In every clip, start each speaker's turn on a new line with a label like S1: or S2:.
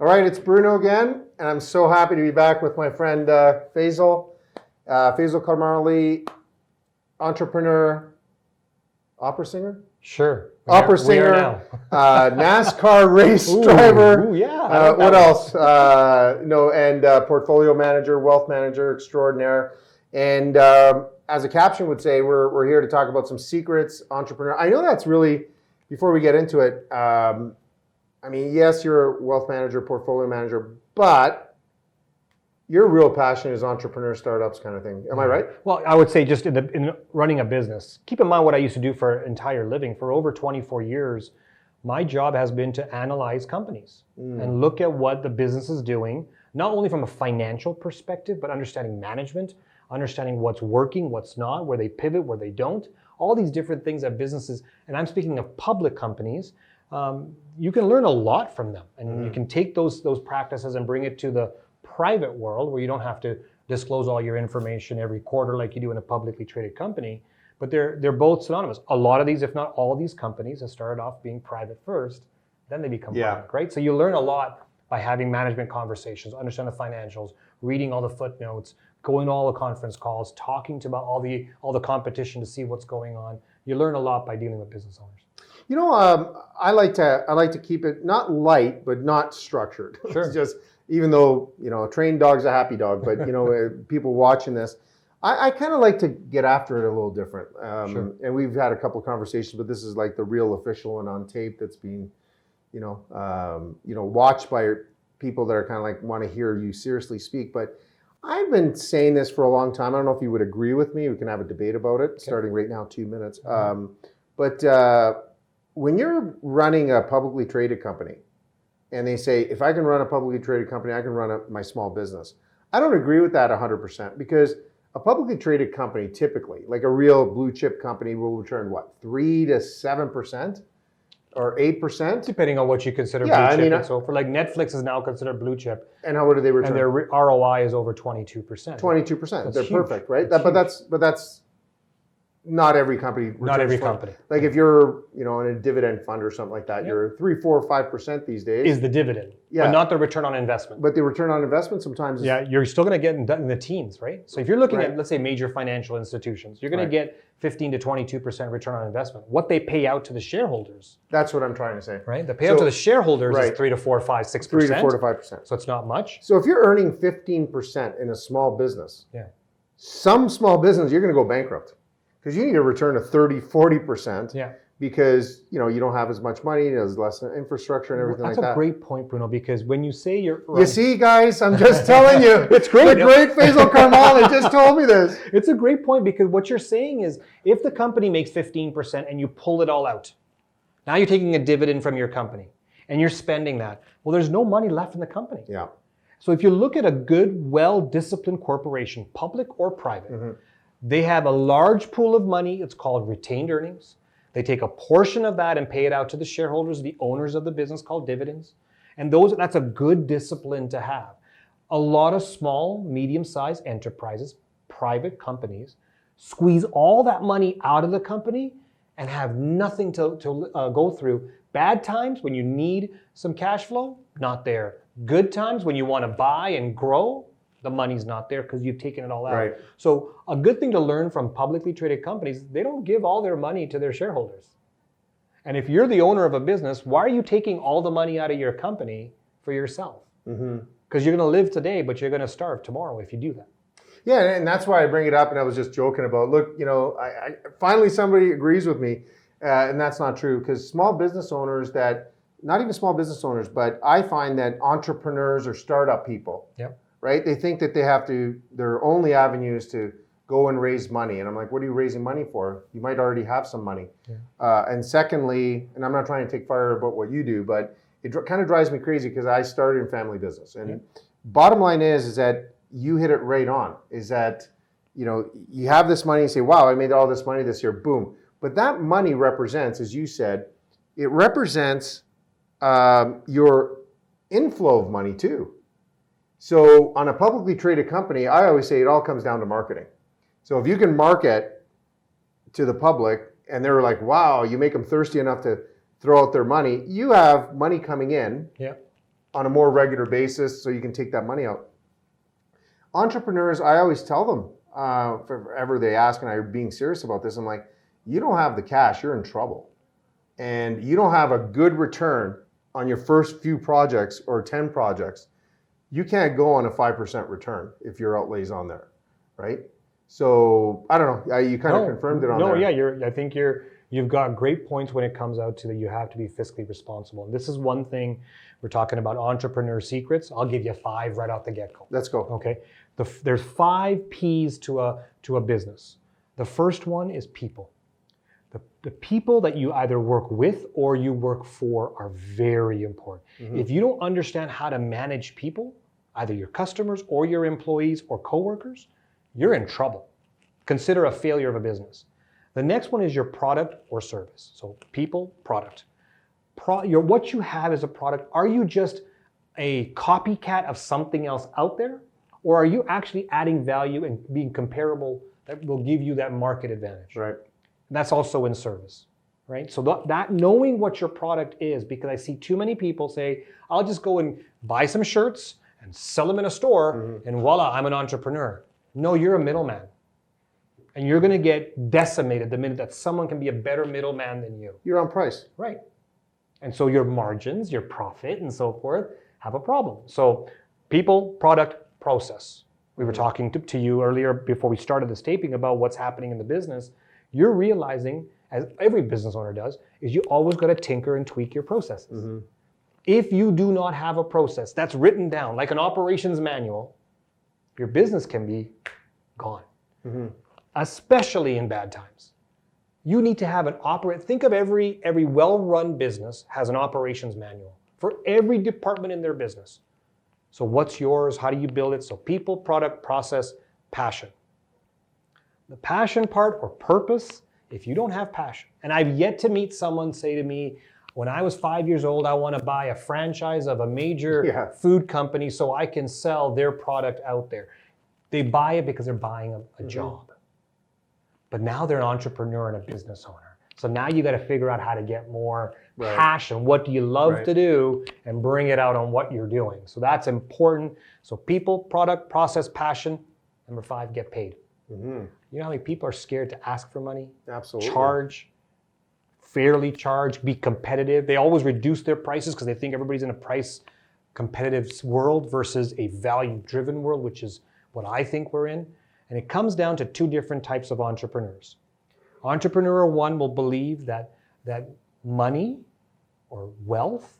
S1: All right, it's Bruno again, and I'm so happy to be back with my friend Faisal Karmali, entrepreneur, opera singer?
S2: Sure.
S1: Opera singer, NASCAR race driver. What else? And portfolio manager, wealth manager extraordinaire. And as a caption would say, we're here to talk about some secrets, entrepreneur. I know that's really, before we get into it, I mean, yes, you're a wealth manager, portfolio manager, but your real passion is entrepreneur startups kind of thing. Am I right?
S2: Well, I would say just in running a business, keep in mind what I used to do for entire living. For over 24 years, my job has been to analyze companies and look at what the business is doing, not only from a financial perspective, but understanding management, understanding what's working, what's not, where they pivot, where they don't, all these different things that businesses, and I'm speaking of public companies, you can learn a lot from them. And you can take those practices and bring it to the private world where you don't have to disclose all your information every quarter like you do in a publicly traded company. But they're both synonymous. A lot of these, if not all these companies, have started off being private first, then they become public, right? So you learn a lot by having management conversations, understand the financials, reading all the footnotes, going to all the conference calls, talking to about all the competition to see what's going on. You learn a lot by dealing with business owners.
S1: You know, I like to keep it not light, but not structured.
S2: Sure.
S1: It's just, even though, you know, a trained dog's a happy dog, but, you know, people watching this, I kind of like to get after it a little different.
S2: Sure.
S1: And we've had a couple of conversations, but this is like the real official and on tape that's being, watched by people that are kind of like want to hear you seriously speak. But I've been saying this for a long time. I don't know if you would agree with me. We can have a debate about it, starting right now, 2 minutes. When you're running a publicly traded company, and they say, if I can run a publicly traded company, I can run my small business. I don't agree with that 100%, because a publicly traded company, typically, like a real blue chip company, will return what, 3 to 7% or 8%?
S2: Depending on what you consider blue chip. And so for like Netflix is now considered blue chip.
S1: And what do they return?
S2: And their ROI is over 22%.
S1: 22%. They're
S2: huge.
S1: Perfect, right? But that's not every company.
S2: Not every company.
S1: Like if you're, in a dividend fund or something like that, you're 3, 4, 5% these days.
S2: Is the dividend, but not the return on investment.
S1: But the return on investment sometimes is...
S2: Yeah, you're still going to get in the teens, right? So if you're looking at, let's say, major financial institutions, you're going to get 15 to 22% return on investment. What they pay out to the shareholders.
S1: That's what I'm trying to say.
S2: Right? The payout to the shareholders is 3 to 4, 5, 6%.
S1: 3 to 4 to 5%.
S2: So it's not much.
S1: So if you're earning 15% in a small business, some small business, you're going to go bankrupt. Because you need a return of 30, 40%, because you don't have as much money, there's less infrastructure and everything like that.
S2: That's a great point, Bruno, because when you say you're...
S1: You see, guys, I'm just telling you.
S2: It's great.
S1: The great Faisal Karmali just told me this.
S2: It's a great point, because what you're saying is, if the company makes 15% and you pull it all out, now you're taking a dividend from your company and you're spending that. Well, there's no money left in the company.
S1: Yeah.
S2: So if you look at a good, well-disciplined corporation, public or private, they have a large pool of money. It's called retained earnings. They take a portion of that and pay it out to the shareholders, the owners of the business, called dividends. And that's a good discipline to have. A lot of small, medium-sized enterprises, private companies, squeeze all that money out of the company and have nothing to go through. Bad times, when you need some cash flow, not there. Good times, when you want to buy and grow, the money's not there because you've taken it all out.
S1: Right.
S2: So a good thing to learn from publicly traded companies, they don't give all their money to their shareholders. And if you're the owner of a business, why are you taking all the money out of your company for yourself? Because you're going to live today, but you're going to starve tomorrow if you do that.
S1: Yeah, and that's why I bring it up, and I was just joking about, look, I finally somebody agrees with me, and that's not true, because small business owners not even small business owners, but I find that entrepreneurs or startup people, right? They think that their only avenue is to go and raise money. And I'm like, what are you raising money for? You might already have some money. And secondly, and I'm not trying to take fire about what you do, but it kind of drives me crazy because I started in family business. And bottom line is that you hit it right on, is that, you have this money and say, wow, I made all this money this year, boom. But that money represents, as you said, it represents your inflow of money too. So on a publicly traded company, I always say it all comes down to marketing. So if you can market to the public and they're like, wow, you make them thirsty enough to throw out their money, you have money coming in. on a more regular basis so you can take that money out. Entrepreneurs, I always tell them, if ever they ask and I'm being serious about this, I'm like, you don't have the cash, you're in trouble. And you don't have a good return on your first few projects or 10 projects. You can't go on a 5% return if your outlay's on there, right? So I don't know. You kind of confirmed it on there.
S2: No, yeah, I think you've got great points when it comes out to that you have to be fiscally responsible. And this is one thing we're talking about entrepreneur secrets. I'll give you 5 right off the get-go.
S1: Let's go.
S2: Okay. There's 5 P's to a business. The first one is people. The people that you either work with or you work for are very important. Mm-hmm. If you don't understand how to manage people, either your customers or your employees or coworkers, you're in trouble. Consider a failure of a business. The next one is your product or service. So people, product. What you have as a product, are you just a copycat of something else out there? Or are you actually adding value and being comparable that will give you that market advantage?
S1: Right.
S2: That's also in service, right? So that knowing what your product is, because I see too many people say, I'll just go and buy some shirts and sell them in a store, and voila, I'm an entrepreneur. No, you're a middleman. And you're gonna get decimated the minute that someone can be a better middleman than you.
S1: You're on price.
S2: Right. And so your margins, your profit, and so forth have a problem. So people, product, process. We were talking to you earlier before we started this taping about what's happening in the business. You're realizing, as every business owner does, is you always got to tinker and tweak your processes. Mm-hmm. If you do not have a process that's written down, like an operations manual, your business can be gone, especially in bad times. You need to have think of every well-run business has an operations manual for every department in their business. So what's yours? How do you build it? So people, product, process, passion. The passion part or purpose, if you don't have passion, and I've yet to meet someone say to me, when I was 5 years old, I want to buy a franchise of a major food company so I can sell their product out there. They buy it because they're buying a job. But now they're an entrepreneur and a business owner. So now you got to figure out how to get more passion. What do you love to do and bring it out on what you're doing. So that's important. So people, product, process, passion. Number 5, get paid. Mm-hmm. You know how many people are scared to ask for money?
S1: Absolutely.
S2: Charge, fairly charge, be competitive. They always reduce their prices because they think everybody's in a price competitive world versus a value-driven world, which is what I think we're in. And it comes down to 2 different types of entrepreneurs. Entrepreneur 1 will believe that money or wealth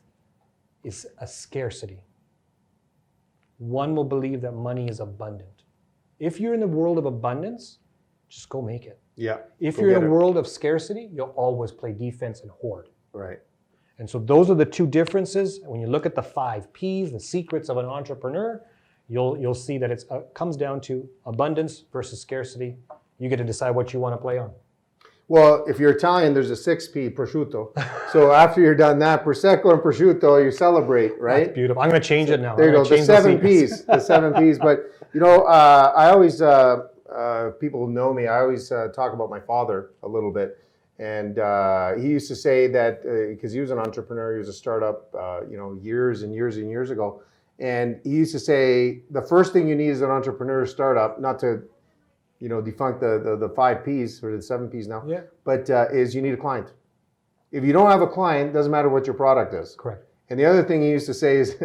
S2: is a scarcity. 1 will believe that money is abundant. If you're in the world of abundance, just go make it.
S1: Yeah.
S2: If you're in a world of scarcity, you'll always play defense and hoard.
S1: Right.
S2: And so those are the 2 differences. When you look at the 5 P's, the secrets of an entrepreneur, you'll see that it comes down to abundance versus scarcity. You get to decide what you want to play on.
S1: Well, if you're Italian, there's a 6P, prosciutto. So after you're done that, prosecco and prosciutto, you celebrate, right?
S2: That's beautiful. I'm going to change it now.
S1: There you go. The 7 Ps. The 7 Ps. But you know, I always people know me. I always talk about my father a little bit, and he used to say that because he was an entrepreneur, he was a startup, years and years and years ago, and he used to say the first thing you need as an entrepreneur startup, not to defunct the 5 Ps or the 7 Ps now, but is you need a client. If you don't have a client, it doesn't matter what your product is.
S2: Correct.
S1: And the other thing he used to say is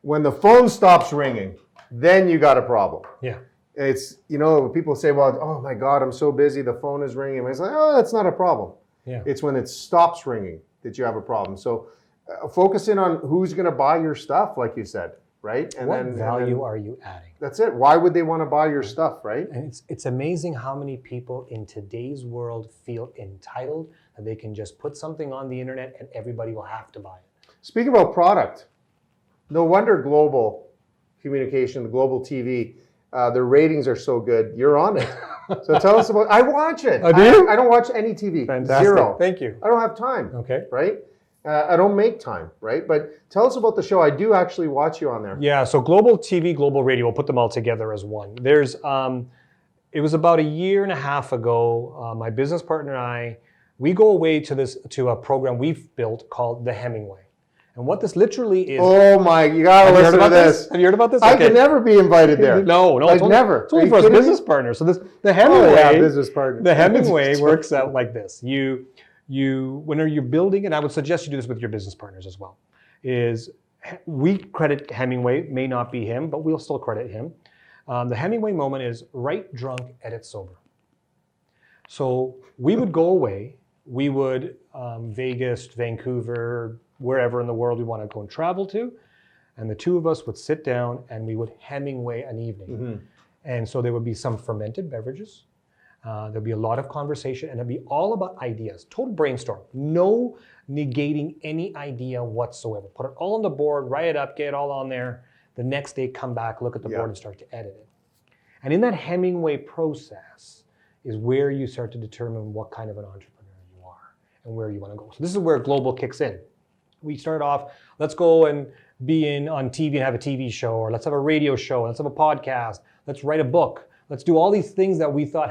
S1: when the phone stops ringing, then you got a problem.
S2: Yeah.
S1: It's, people say, well, oh my God, I'm so busy, the phone is ringing. It's like, oh, that's not a problem. Yeah. It's when it stops ringing that you have a problem. So focus in on who's going to buy your stuff, like you said, right? And
S2: what value are you adding?
S1: That's it. Why would they want to buy your stuff, right?
S2: And it's amazing how many people in today's world feel entitled that they can just put something on the internet and everybody will have to buy it.
S1: Speaking about product, no wonder global communication, the global TV, their ratings are so good. You're on it. So tell us about, I watch it.
S2: Oh, do you?
S1: I don't watch any TV.
S2: Fantastic.
S1: 0.
S2: Thank you.
S1: I don't have time.
S2: Okay.
S1: Right? I don't make time, right? But tell us about the show. I do actually watch you on there.
S2: Yeah, so global TV, global radio, we'll put them all together as one. There's, it was about a year and a half ago, my business partner and I, we go away to a program we've built called the Hemingway. And what this literally is...
S1: Oh my, you gotta listen to this.
S2: Have you heard about this?
S1: I could never be invited there.
S2: No,
S1: like never.
S2: It's only for us business partners. So the Hemingway,
S1: business partner.
S2: The Hemingway works out like this. Whenever you're building, and I would suggest you do this with your business partners as well, is we credit Hemingway, may not be him, but we'll still credit him. The Hemingway moment is write drunk, edit sober. So we would go away, we would Vegas, Vancouver, wherever in the world we want to go and travel to, and the two of us would sit down and we would Hemingway an evening. Mm-hmm. And so there would be some fermented beverages, there'd be a lot of conversation, and it'd be all about ideas, total brainstorm, no negating any idea whatsoever. Put it all on the board, write it up, get it all on there. The next day, come back, look at the board and start to edit it. And in that Hemingway process is where you start to determine what kind of an entrepreneur you are and where you want to go. So this is where global kicks in. We start off, let's go and be on TV and have a TV show, or let's have a radio show, let's have a podcast, let's write a book. Let's do all these things that we thought,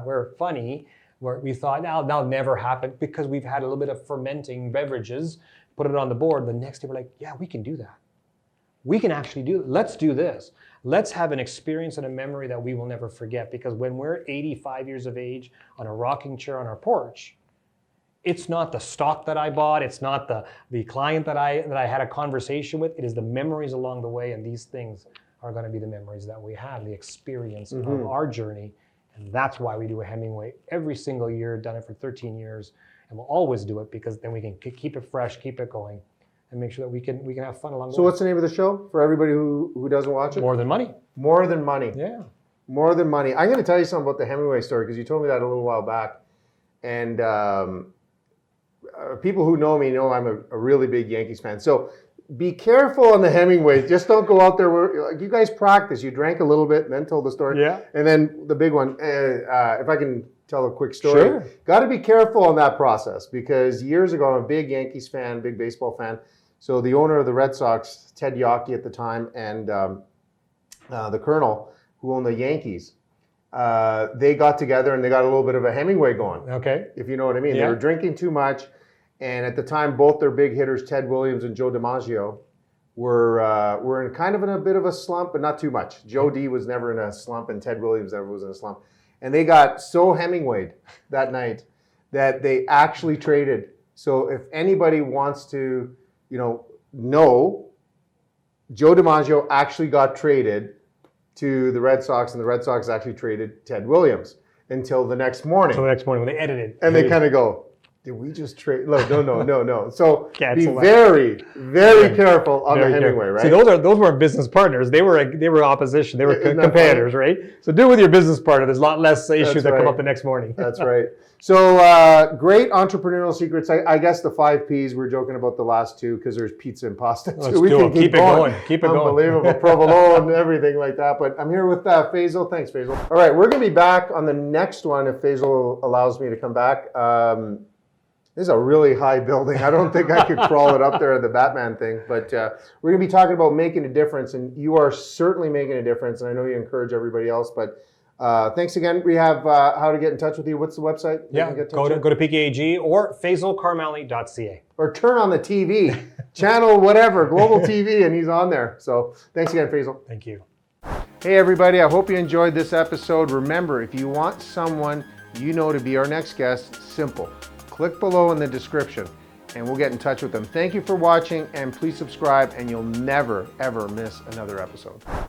S2: we're funny. We thought, that'll never happen, because we've had a little bit of fermenting beverages, put it on the board. The next day we're like, yeah, we can do that. We can actually do it. Let's do this. Let's have an experience and a memory that we will never forget, because when we're 85 years of age on a rocking chair on our porch, it's not the stock that I bought, it's not the client that I had a conversation with, it is the memories along the way, and these things are going to be the memories that we have, the experience of our journey. And that's why we do a Hemingway every single year, done it for 13 years, and we'll always do it, because then we can keep it fresh, keep it going, and make sure that we can have fun along the way.
S1: So what's the name of the show for everybody who doesn't watch it?
S2: More Than Money.
S1: More Than Money.
S2: Yeah.
S1: More Than Money. I'm going to tell you something about the Hemingway story, because you told me that a little while back. And people who know me know I'm a really big Yankees fan. So be careful on the Hemingway. Just don't go out there where you guys practice. You drank a little bit and then told the story.
S2: Yeah.
S1: And then the big one, if I can tell a quick story.
S2: Sure.
S1: Got to be careful on that process, because years ago, I'm a big Yankees fan, big baseball fan. So the owner of the Red Sox, Ted Yockey at the time, and the Colonel, who owned the Yankees, they got together and they got a little bit of a Hemingway going.
S2: Okay.
S1: If you know what I mean.
S2: Yeah.
S1: They were drinking too much. And at the time, both their big hitters, Ted Williams and Joe DiMaggio, were in kind of in a bit of a slump, but not too much. Joe D was never in a slump, and Ted Williams never was in a slump. And they got so Hemingwayed that night that they actually traded. So if anybody wants to, know, Joe DiMaggio actually got traded to the Red Sox, and the Red Sox actually traded Ted Williams until the next morning.
S2: So the next morning when they edited.
S1: And they kind of go, did we just trade? Look, no. So
S2: Cancel
S1: be very, very careful on the Hemingway, right?
S2: See, those weren't business partners. They were opposition. They were competitors, right? So do it with your business partner. There's a lot less issues that come up the next morning.
S1: That's right. So great entrepreneurial secrets. I guess the 5 Ps, we're joking about the last 2 because there's pizza and pasta too.
S2: Let's do it. Keep it going. Keep it going.
S1: Unbelievable. Provolone and everything like that. But I'm here with Faisal. Thanks, Faisal. All right, we're going to be back on the next one if Faisal allows me to come back. This is a really high building. I don't think I could crawl it up there at the Batman thing. But we're going to be talking about making a difference. And you are certainly making a difference. And I know you encourage everybody else. But thanks again. We have how to get in touch with you. What's the website?
S2: Yeah, go to PKAG or FaisalKarmali.ca.
S1: Or turn on the TV, channel whatever, Global TV, and he's on there. So thanks again, Faisal.
S2: Thank you.
S1: Hey, everybody. I hope you enjoyed this episode. Remember, if you want someone you know to be our next guest, simple. Click below in the description and we'll get in touch with them. Thank you for watching, and please subscribe, and you'll never, ever miss another episode.